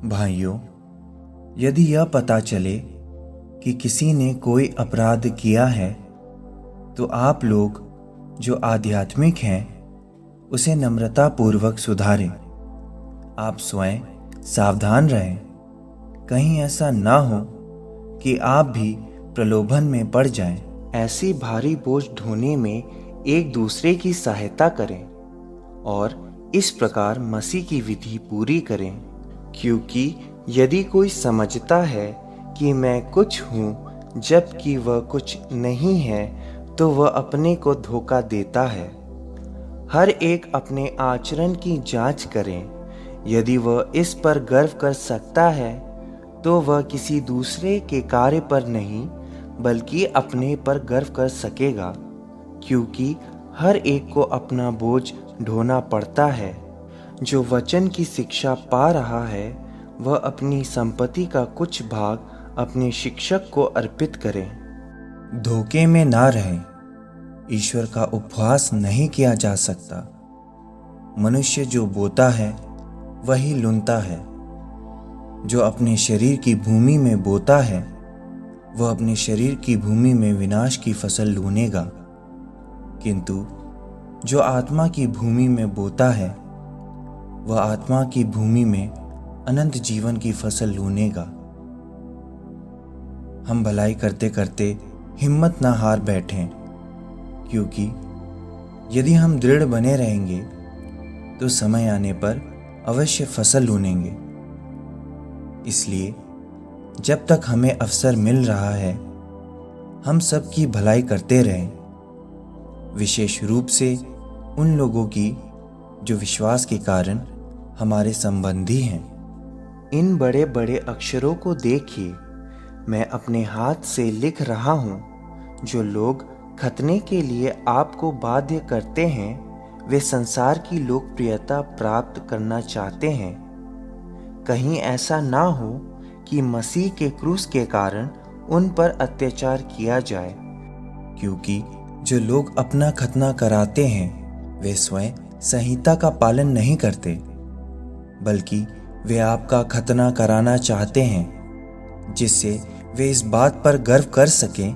भाइयों, यदि यह पता चले कि किसी ने कोई अपराध किया है, तो आप लोग जो आध्यात्मिक हैं उसे नम्रतापूर्वक सुधारें। आप स्वयं सावधान रहें, कहीं ऐसा ना हो कि आप भी प्रलोभन में पड़ जाएं। ऐसी भारी बोझ ढोने में एक दूसरे की सहायता करें और इस प्रकार मसीह की विधि पूरी करें। क्योंकि यदि कोई समझता है कि मैं कुछ हूँ जबकि वह कुछ नहीं है, तो वह अपने को धोखा देता है। हर एक अपने आचरण की जांच करें। यदि वह इस पर गर्व कर सकता है, तो वह किसी दूसरे के कार्य पर नहीं बल्कि अपने पर गर्व कर सकेगा, क्योंकि हर एक को अपना बोझ ढोना पड़ता है। जो वचन की शिक्षा पा रहा है, वह अपनी संपत्ति का कुछ भाग अपने शिक्षक को अर्पित करे। धोखे में ना रहें। ईश्वर का उपहास नहीं किया जा सकता। मनुष्य जो बोता है वही लुनता है। जो अपने शरीर की भूमि में बोता है, वह अपने शरीर की भूमि में विनाश की फसल लूनेगा। किंतु जो आत्मा की भूमि में बोता है, वह आत्मा की भूमि में अनंत जीवन की फसल लूनेगा। हम भलाई करते करते हिम्मत ना हार बैठें, क्योंकि यदि हम दृढ़ बने रहेंगे तो समय आने पर अवश्य फसल लूनेंगे। इसलिए जब तक हमें अवसर मिल रहा है, हम सबकी भलाई करते रहें, विशेष रूप से उन लोगों की जो विश्वास के कारण हमारे संबंधी हैं। इन बड़े बड़े अक्षरों को देखिए, मैं अपने हाथ से लिख रहा हूँ। जो लोग खतने के लिए आपको बाध्य करते हैं, वे संसार की लोकप्रियता प्राप्त करना चाहते हैं। कहीं ऐसा ना हो कि मसीह के क्रूस के कारण उन पर अत्याचार किया जाए, क्योंकि जो लोग अपना खतना कराते हैं, वे स्वयं संहिता का पालन नहीं करते, बल्कि वे आपका खतना कराना चाहते हैं, जिससे वे इस बात पर गर्व कर सकें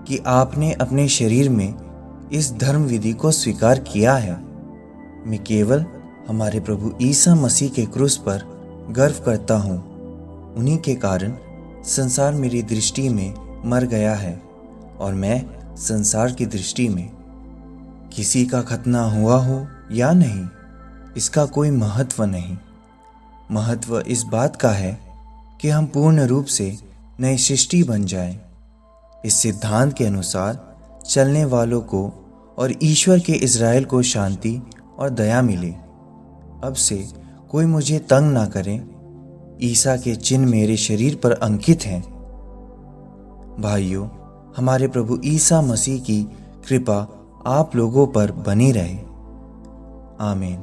कि आपने अपने शरीर में इस धर्म विधि को स्वीकार किया है। मैं केवल हमारे प्रभु ईसा मसीह के क्रूस पर गर्व करता हूँ। उन्हीं के कारण संसार मेरी दृष्टि में मर गया है और मैं संसार की दृष्टि में। किसी का खतना हुआ हो या नहीं, इसका कोई महत्व नहीं। महत्व इस बात का है कि हम पूर्ण रूप से नई सृष्टि बन जाएं। इस सिद्धांत के अनुसार चलने वालों को और ईश्वर के इज़राइल को शांति और दया मिले। अब से कोई मुझे तंग ना करे। ईसा के चिन्ह मेरे शरीर पर अंकित हैं। भाइयों, हमारे प्रभु ईसा मसीह की कृपा आप लोगों पर बनी रहे। आमीन।